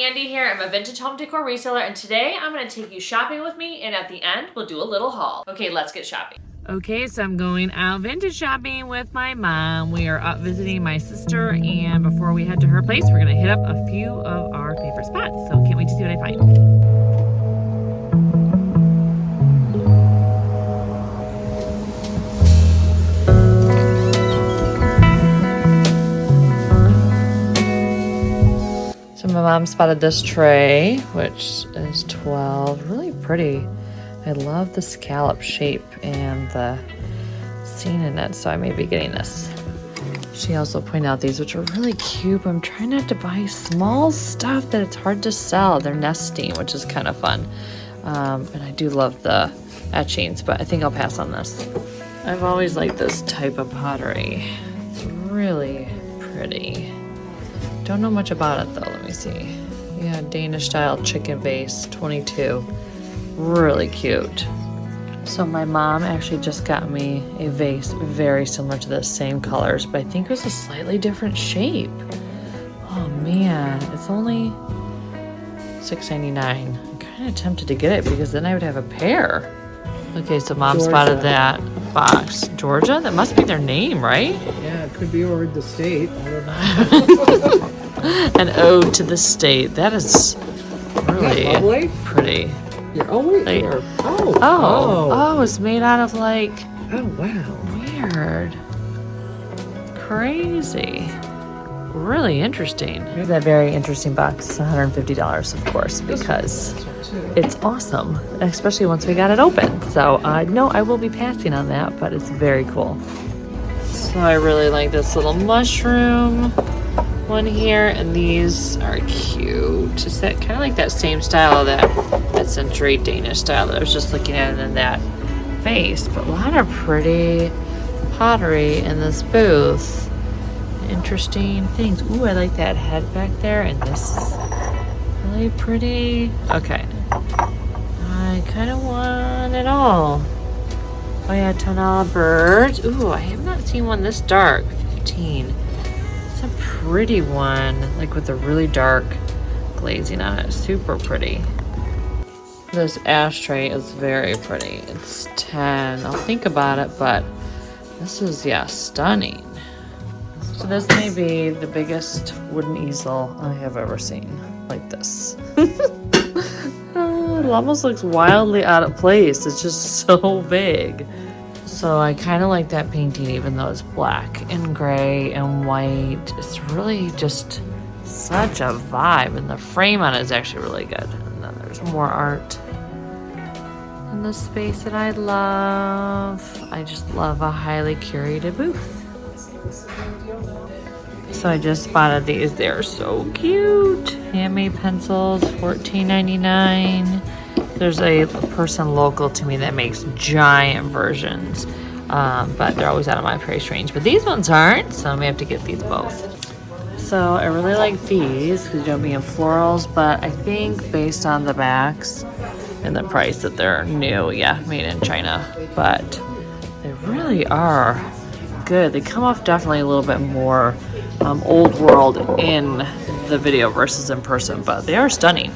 Andi here. I'm a vintage home decor reseller, and today I'm going to take you shopping with me, and at the end we'll do a little haul. Okay, let's get shopping. Okay, so I'm going out vintage shopping with my mom. We are up visiting my sister, and before we head to her place, we're going to hit up a few of our favorite spots. So can't wait to see what I find. My mom spotted this tray, which is 12. Really pretty. I love the scallop shape and the scene in it, so I may be getting this. She also pointed out these, which are really cute. I'm trying not to buy small stuff that it's hard to sell. They're nesting, which is kind of fun. And I do love the etchings, but I think I'll pass on this. I've always liked this type of pottery. It's really pretty. Don't know much about it though, let me see. Yeah, Danish style chicken vase, 22. Really cute. So my mom actually just got me a vase very similar to this, same colors, but I think it was a slightly different shape. Oh man, it's only $6.99. I'm kind of tempted to get it because then I would have a pair. Okay, so mom spotted that box. Georgia? That must be their name, right? Yeah, it could be, or the state. I don't know. An ode to the state. That is really pretty. Yeah. Oh, wait. Like, Here. Oh, it's made out of like... Oh, wow. Weird. Crazy. Really interesting. That very interesting box. It's $150, of course, because it's awesome, especially once we got it open. So no, I will be passing on that, but it's very cool. So I really like this little mushroom one here, and these are cute. Is that kind of like that same style of that century Danish style that I was just looking at in that vase? But a lot of pretty pottery in this booth. Interesting things. Ooh, I like that head back there, and this is really pretty. Okay, I kind of want it all. Oh yeah, $10 birds. Ooh, I have not seen one this dark. 15. It's a pretty one, like with a really dark glazing on it. Super pretty. This ashtray is very pretty. It's 10. I'll think about it, but this is, yeah, stunning. So this may be the biggest wooden easel I have ever seen, like this. It almost looks wildly out of place. It's just so big. So I kind of like that painting, even though it's black and gray and white. It's really just such a vibe, and the frame on it is actually really good. And then there's more art in the space that I love. I just love a highly curated booth. So I just spotted these. They're so cute. Handmade pencils, $14.99. There's a person local to me that makes giant versions, but they're always out of my price range. But these ones aren't, so I may have to get these both. So I really like these because you don't be in florals, but I think based on the backs and the price that they're new, yeah, made in China. But they really are good. They come off definitely a little bit more old world in the video versus in person, but they are stunning.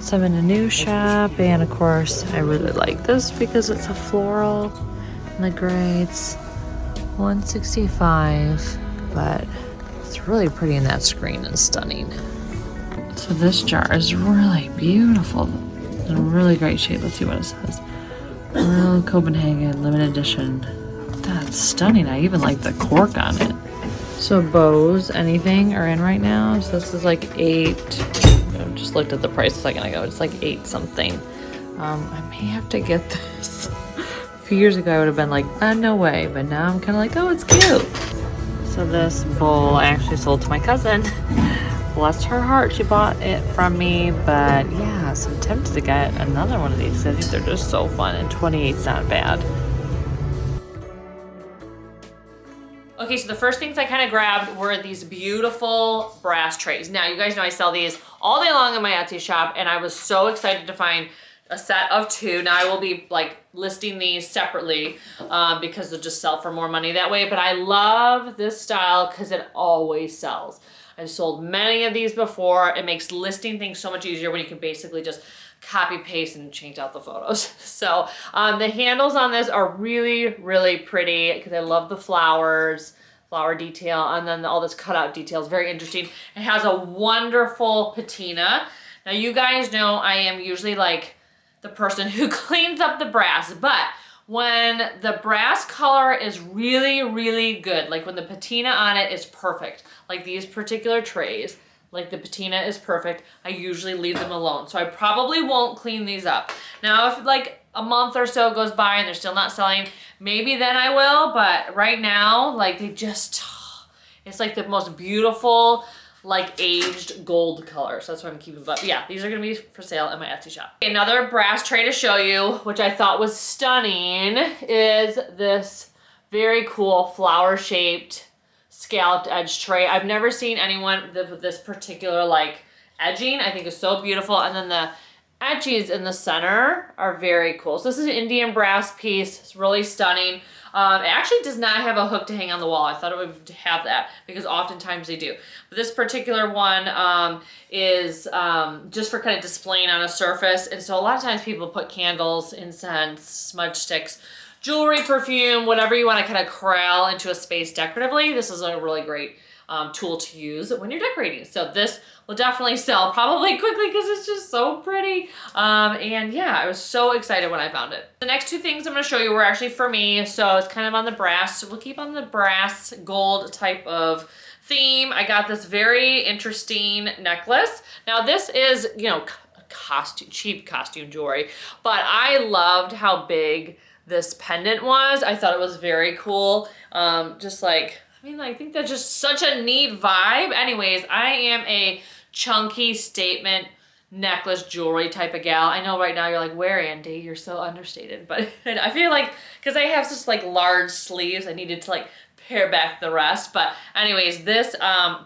So I'm in a new shop, and of course I really like this because it's a floral and the gray. It's $165, but it's really pretty in that screen and stunning. So this jar is really beautiful, in really great shape. Let's see what it says. Royal Copenhagen limited edition. That's stunning. I even like the cork on it. So bows, anything, are in right now. So this is like $8. I just looked at the price a second ago. It's like $8 something. I may have to get this. A few years ago I would have been like, no way. But now I'm kind of like, oh, it's cute. So this bowl I actually sold to my cousin. Bless her heart, she bought it from me. But yeah, so I'm tempted to get another one of these. I think they're just so fun, and 28's not bad. Okay, so the first things I kind of grabbed were these beautiful brass trays. Now, you guys know I sell these all day long in my Etsy shop, and I was so excited to find a set of 2. Now, I will be like listing these separately because they'll just sell for more money that way, but I love this style because it always sells. I've sold many of these before. It makes listing things so much easier when you can basically just copy paste and change out the photos. So the handles on this are really, really pretty because I love the flower detail, and then all this cutout detail is very interesting. It has a wonderful patina. Now you guys know I am usually like the person who cleans up the brass, but when the brass color is really, really good, like when the patina on it is perfect, like these particular trays, like the patina is perfect, I usually leave them alone. So I probably won't clean these up. Now if like a month or so goes by and they're still not selling, maybe then I will, but right now, like they just, it's like the most beautiful, like aged gold color. So that's what I'm keeping. But yeah, these are gonna be for sale at my Etsy shop. Another brass tray to show you, which I thought was stunning, is this very cool flower shaped scalloped edge tray. I've never seen anyone with this particular like edging. I think it's so beautiful. And then the edges in the center are very cool. So this is an Indian brass piece. It's really stunning. It actually does not have a hook to hang on the wall. I thought it would have that because oftentimes they do. But this particular one is just for kind of displaying on a surface. And so a lot of times people put candles, incense, smudge sticks, jewelry, perfume, whatever you want to kind of corral into a space decoratively. This is a really great tool to use when you're decorating. So this will definitely sell probably quickly because it's just so pretty. And yeah, I was so excited when I found it. The next two things I'm going to show you were actually for me. So it's kind of on the brass. So we'll keep on the brass gold type of theme. I got this very interesting necklace. Now this is, you know, cheap costume jewelry, but I loved how big this pendant was. I thought it was very cool. Just like, I mean, I think that's just such a neat vibe. Anyways, I am a chunky statement necklace jewelry type of gal. I know right now you're like, where, Andi? You're so understated. But I feel like, because I have such like large sleeves, I needed to like pare back the rest. But anyways, this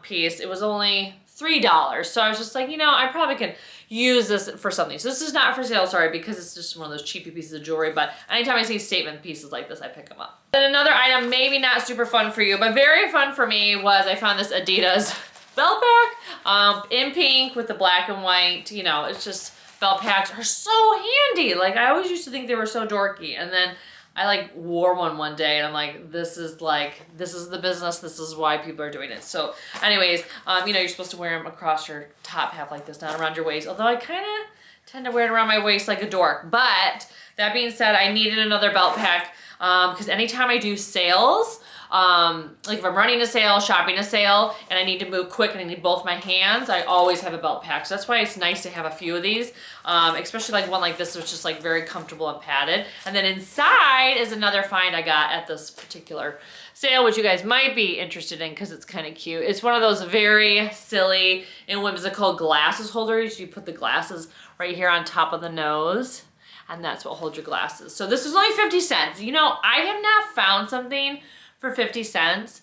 piece, it was only $3. So I was just like, you know, I probably can use this for something. So this is not for sale, sorry, because it's just one of those cheapy pieces of jewelry, but anytime I see statement pieces like this, I pick them up. Then another item, maybe not super fun for you, but very fun for me, was I found this Adidas belt pack in pink with the black and white. You know, it's just, belt packs are so handy. Like I always used to think they were so dorky, and then I like wore one day and I'm like, this is the business. This is why people are doing it. So anyways, you know, you're supposed to wear them across your top half like this, not around your waist. Although I kind of tend to wear it around my waist like a dork. But that being said, I needed another belt pack because anytime I do sales, like if I'm running a sale, shopping a sale, and I need to move quick and I need both my hands, I always have a belt pack. So that's why it's nice to have a few of these, especially like one like this, which is just like very comfortable and padded. And then inside is another find I got at this particular sale, which you guys might be interested in because it's kind of cute. It's one of those very silly and whimsical glasses holders. You put the glasses right here on top of the nose, and that's what holds your glasses. So this is only 50 cents. You know, I have not found something for 50 cents.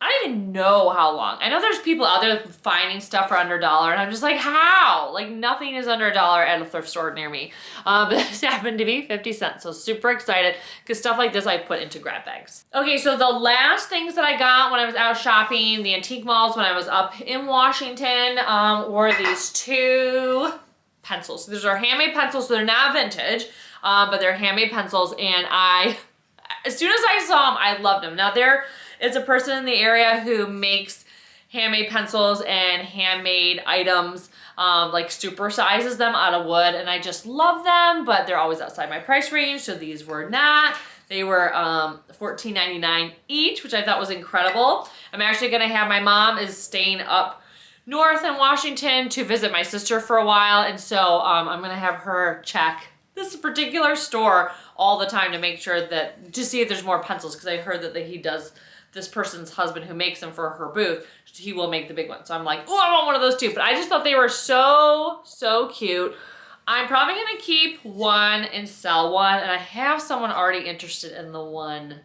I don't even know how long. I know there's people out there finding stuff for under $1, and I'm just like, how? Like nothing is under $1 at a thrift store near me. But this happened to be 50 cents. So super excited because stuff like this I put into grab bags. Okay, so the last things that I got when I was out shopping, the antique malls when I was up in Washington, were these two pencils. So these are handmade pencils, so they're not vintage, but they're handmade pencils, and as soon as I saw them, I loved them. Now it's a person in the area who makes handmade pencils and handmade items, like super sizes them out of wood, and I just love them, but they're always outside my price range, so these were not. They were $14.99 each, which I thought was incredible. I'm actually gonna have, my mom is staying up north in Washington to visit my sister for a while, and so I'm gonna have her check this particular store all the time to make sure that, to see if there's more pencils, because I heard that he does, this person's husband who makes them for her booth, he will make the big one. So I'm like, oh, I want one of those too. But I just thought they were so, so cute. I'm probably gonna keep one and sell one, and I have someone already interested in the one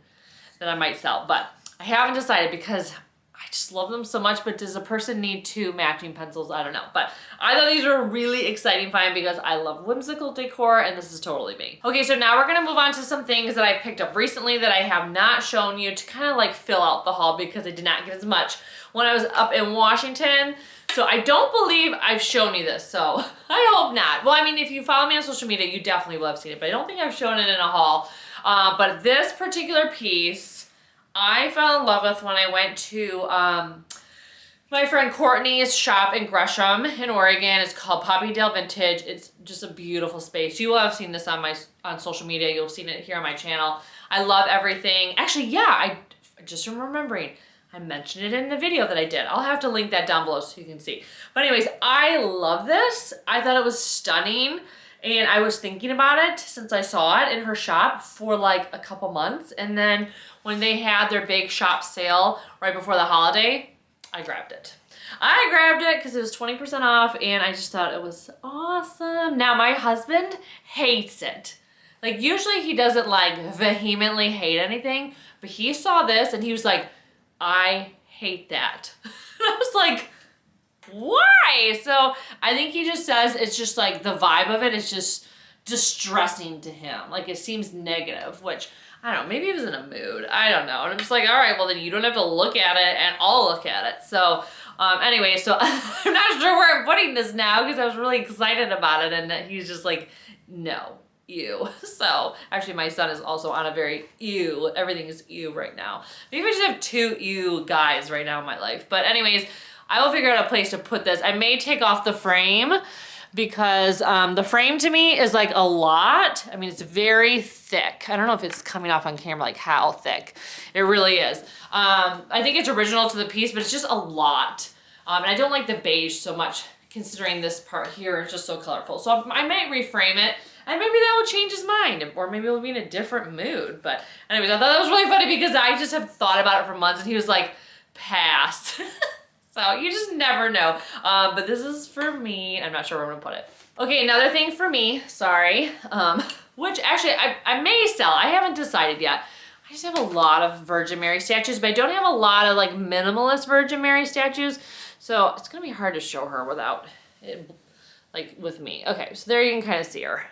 that I might sell, but I haven't decided because I just love them so much, but does a person need 2 matching pencils? I don't know. But I thought these were a really exciting find because I love whimsical decor and this is totally me. Okay, so now we're gonna move on to some things that I picked up recently that I have not shown you to kind of like fill out the haul because I did not get as much when I was up in Washington. So I don't believe I've shown you this, so I hope not. Well, I mean, if you follow me on social media, you definitely will have seen it, but I don't think I've shown it in a haul. But this particular piece, I fell in love with when I went to my friend Courtney's shop in Gresham in Oregon. It's called Poppydale Vintage. It's just a beautiful space. You will have seen this on social media. You'll have seen it here on my channel. I love everything. Actually, yeah, I just remembering. I mentioned it in the video that I did. I'll have to link that down below so you can see. But anyways, I love this. I thought it was stunning. And I was thinking about it since I saw it in her shop for like a couple months. And then when they had their big shop sale right before the holiday, I grabbed it. I grabbed it because it was 20% off and I just thought it was awesome. Now my husband hates it. Like usually he doesn't like vehemently hate anything, but he saw this and he was like, I hate that. And I was like, why? So I think he just says it's just like the vibe of it is just distressing to him. Like it seems negative, which I don't know, maybe he was in a mood. I don't know. And I'm just like, all right, well then you don't have to look at it and I'll look at it. So anyway, so I'm not sure where I'm putting this now because I was really excited about it and he's just like, no, ew. So actually my son is also on a very ew. Everything is ew right now. Maybe I just have 2 ew guys right now in my life. But anyways, I will figure out a place to put this. I may take off the frame because the frame to me is like a lot. I mean, it's very thick. I don't know if it's coming off on camera, like how thick. It really is. I think it's original to the piece, but it's just a lot. And I don't like the beige so much considering this part here is just so colorful. So I might reframe it and maybe that will change his mind or maybe we'll be in a different mood. But anyways, I thought that was really funny because I just have thought about it for months and he was like, pass. So you just never know. But this is for me. I'm not sure where I'm gonna put it. Okay, another thing for me, sorry, which actually I may sell. I haven't decided yet. I just have a lot of Virgin Mary statues, but I don't have a lot of like minimalist Virgin Mary statues. So it's gonna be hard to show her without it, like with me. Okay, so there you can kind of see her.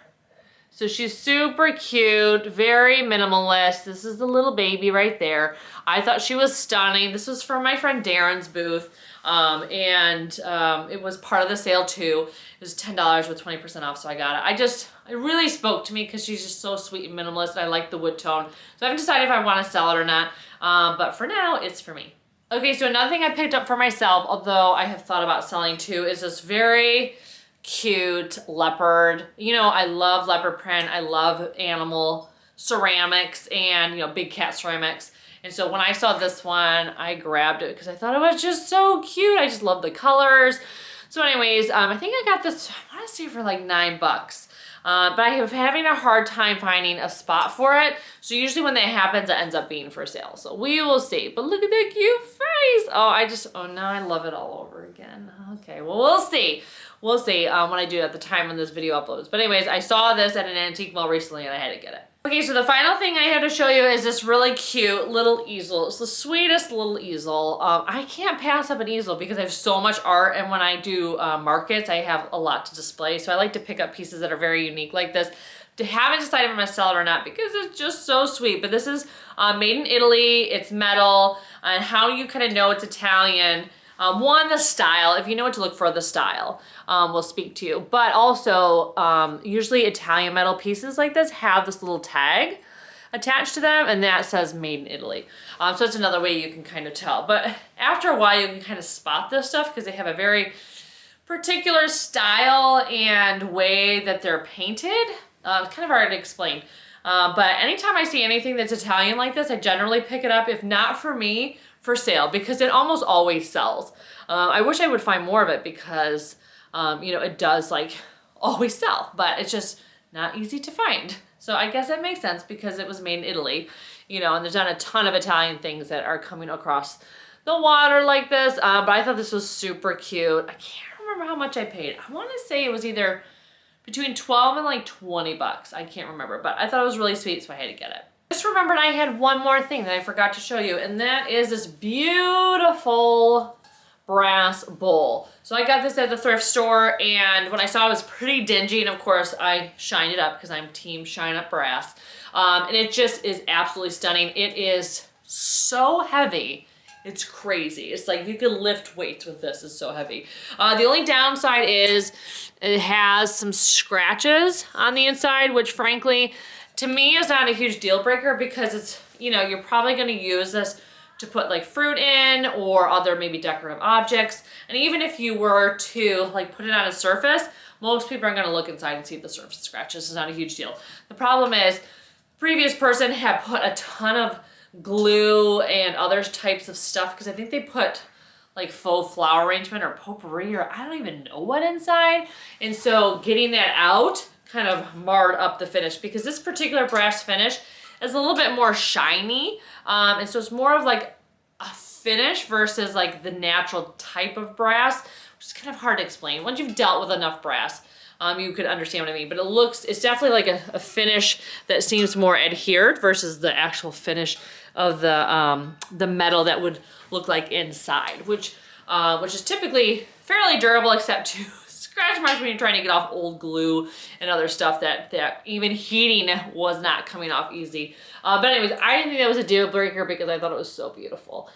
So she's super cute, very minimalist. This is the little baby right there. I thought she was stunning. This was from my friend Darren's booth. It was part of the sale too. It was $10 with 20% off, so I got it. It really spoke to me because she's just so sweet and minimalist. And I like the wood tone. So I haven't decided if I want to sell it or not. But for now, it's for me. Okay, so another thing I picked up for myself, although I have thought about selling too, is this very cute leopard. You know, I love leopard print. I love animal ceramics and, you know, big cat ceramics. And so when I saw this one, I grabbed it because I thought it was just so cute. I just love the colors. So anyways, I think I got this, I want to say for like $9. But I have having a hard time finding a spot for it. So usually when that happens, it ends up being for sale. So we will see. But look at that cute face. Oh, now I love it all over again. Okay, well, we'll see. We'll see when I do it at the time when this video uploads. But anyways, I saw this at an antique mall recently and I had to get it. Okay, so the final thing I have to show you is this really cute little easel. It's the sweetest little easel. I can't pass up an easel because I have so much art, and when I do markets, I have a lot to display. So I like to pick up pieces that are very unique like this. Haven't decided if I'm gonna sell it or not because it's just so sweet. But this is made in Italy. It's metal, and how you kind of know it's Italian. One, the style, if you know what to look for, the style will speak to you. But also, usually Italian metal pieces like this have this little tag attached to them, and that says made in Italy. So it's another way you can kind of tell. But after a while, you can kind of spot this stuff because they have a very particular style and way that they're painted. It's kind of hard to explain. But anytime I see anything that's Italian like this, I generally pick it up, if not for me, for sale, because it almost always sells. I wish I would find more of it because, you know, it does like always sell, but it's just not easy to find. So I guess that makes sense because it was made in Italy, you know, and there's not a ton of Italian things that are coming across the water like this. But I thought this was super cute. I can't remember how much I paid. I want to say it was either between 12 and like $20. I can't remember, but I thought it was really sweet, so I had to get it. just remembered I had one more thing that I forgot to show you, and that is this beautiful brass bowl. So I got this at the thrift store, and when I saw it was pretty dingy, and of course I shined it up because I'm team shine up brass. And it just is absolutely stunning. It is so heavy. It's crazy. It's like you can lift weights with this. It's so heavy. The only downside is it has some scratches on the inside, which frankly, to me is not a huge deal breaker because it's, you know, you're probably going to use this to put like fruit in or other maybe decorative objects. And even if you were to like put it on a surface, most people are going to look inside and see the surface scratches. It's not a huge deal. The problem is, the previous person had put a ton of glue and other types of stuff because I think they put like faux flower arrangement or potpourri or I don't even know what inside. And so getting that out kind of marred up the finish because this particular brass finish is a little bit more shiny. And so it's more of like a finish versus like the natural type of brass, which is kind of hard to explain. Once you've dealt with enough brass, you could understand what I mean. But it's definitely like a finish that seems more adhered versus the actual finish of the metal that would look like inside, which is typically fairly durable except to scratch marks when you're trying to get off old glue and other stuff that even heating was not coming off easy. But anyways, I didn't think that was a deal breaker because I thought it was so beautiful.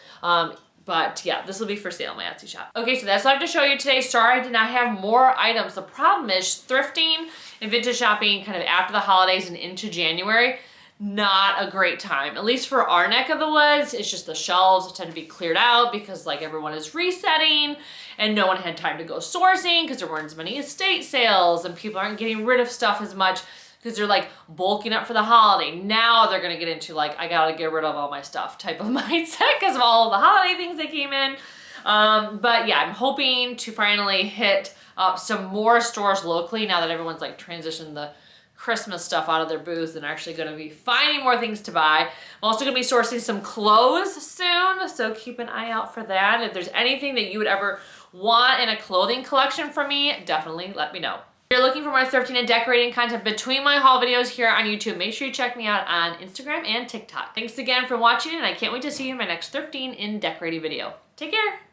But yeah, this will be for sale on my Etsy shop. Okay, so that's all I have to show you today. Sorry I did not have more items. The problem is thrifting and vintage shopping kind of after the holidays and into January, not a great time. At least for our neck of the woods, it's just the shelves tend to be cleared out because like everyone is resetting and no one had time to go sourcing because there weren't as many estate sales and people aren't getting rid of stuff as much because they're like bulking up for the holiday. Now they're gonna get into like, I gotta get rid of all my stuff type of mindset because of all the holiday things that came in. But yeah, I'm hoping to finally hit up some more stores locally now that everyone's like transitioned the Christmas stuff out of their booths and actually gonna be finding more things to buy. I'm also gonna be sourcing some clothes soon, so keep an eye out for that. If there's anything that you would ever want in a clothing collection from me, definitely let me know. If you're looking for more thrifting and decorating content between my haul videos here on YouTube, make sure you check me out on Instagram and TikTok. Thanks again for watching, and I can't wait to see you in my next thrifting and decorating video. Take care.